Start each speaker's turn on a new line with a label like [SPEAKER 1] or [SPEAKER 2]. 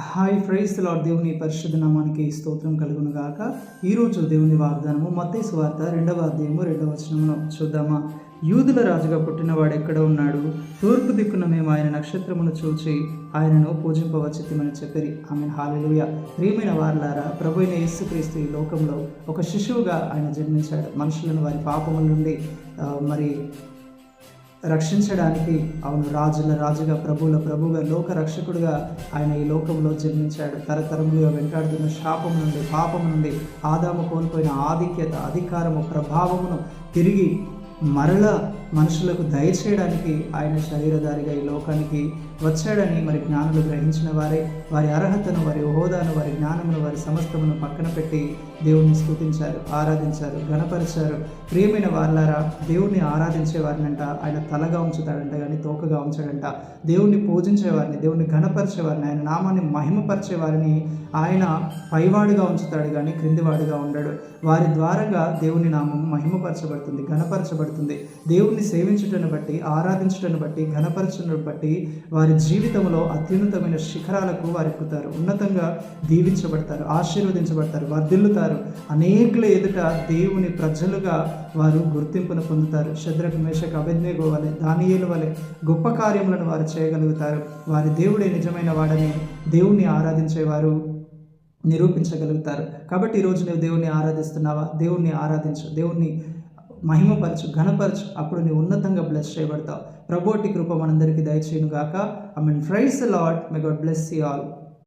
[SPEAKER 1] Hi praise the lord. దేవుని పరిశుద్ధ నామానికి స్తోత్రం కలుగును గాక. ఈరోజు దేవుని వాగ్దానము మత్తయి సువార్త 2వ అధ్యాయము 2వ వచనమును చూద్దామా. యూదుల రాజుగా పుట్టినవాడు ఎక్కడ ఉన్నాడు? తూర్పు దిక్కున మేము ఆయన నక్షత్రమును చూచి ఆయనను పూజింపవచ్చితిమని చెప్పిరి. ఆమెన్. హల్లెలూయా. ప్రియమైన వారలారా, ప్రభు అయిన యేసుక్రీస్తు ఈ లోకంలో ఒక శిశువుగా ఆయన జన్మించాడు. మనుషులను వారి పాపముల నుండి మరి రక్షించడానికి, అవును, రాజుల రాజుగా, ప్రభువుల ప్రభువుగా, లోక రక్షకుడుగా ఆయన ఈ లోకంలో జన్మించాడు. తరతరములుగా వెంటాడుతున్న శాపం నుండి, పాపం నుండి, ఆదాము కోల్పోయిన ఆధిక్యత, అధికారము, ప్రభావమును తిరిగి మరలా మనుషులకు దయచేయడానికి ఆయన శరీరధారిగా ఈ లోకానికి వచ్చాడని మరి జ్ఞానులు గ్రహించిన వారే వారి అర్హతను, వారి హోదాను, వారి జ్ఞానమును, వారి సమస్తమును పక్కన పెట్టి దేవుణ్ణి స్తుతించారు, ఆరాధించారు, ఘనపరిచారు. ప్రియమైన వారలారా, దేవుణ్ణి ఆరాధించే వారినంట ఆయన తలగా ఉంచుతాడంట కానీ తోకగా ఉంచాడంట. దేవుణ్ణి పూజించే వారిని, దేవుణ్ణి ఘనపరిచే వారిని, ఆయన నామాన్ని మహిమపరిచే వారిని ఆయన పైవాడుగా ఉంచుతాడు కానీ క్రిందివాడుగా ఉండడు. వారి ద్వారంగా దేవుని నామం మహిమపరచబడుతుంది, ఘనపరచబడుతుంది. దేవుణ్ణి సేవించుటను బట్టి, ఆరాధించుటను బట్టి, ఘనపరచుటను బట్టి వారి జీవితంలో అత్యున్నతమైన శిఖరాలకు వారు ఎక్కుతారు, ఉన్నతంగా దీవించబడతారు, ఆశీర్వదించబడతారు, వర్ధిల్లుతారు. అనేకుల ఎదుట దేవుని ప్రజలుగా వారు గుర్తింపును పొందుతారు. శద్రకు, మేషకు, అబేద్నెగో వలె, దానియేలు వలె గొప్ప కార్యములను వారు చేయగలుగుతారు. వారి దేవుడే నిజమైన వాడని దేవుణ్ణి ఆరాధించేవారు నిరూపించగలుగుతారు. కాబట్టి ఈరోజు నువ్వు దేవుణ్ణి ఆరాధిస్తున్నావా? దేవుణ్ణి ఆరాధించు, దేవుణ్ణి మహిమపరచు, ఘనపరచు. అప్పుడు నీవు ఉన్నతంగా బ్లెస్ చేయబడతావు. ప్రభువుటి కృప మనందరికీ దయచేయును గాక. I mean praise the Lord. May God bless you all.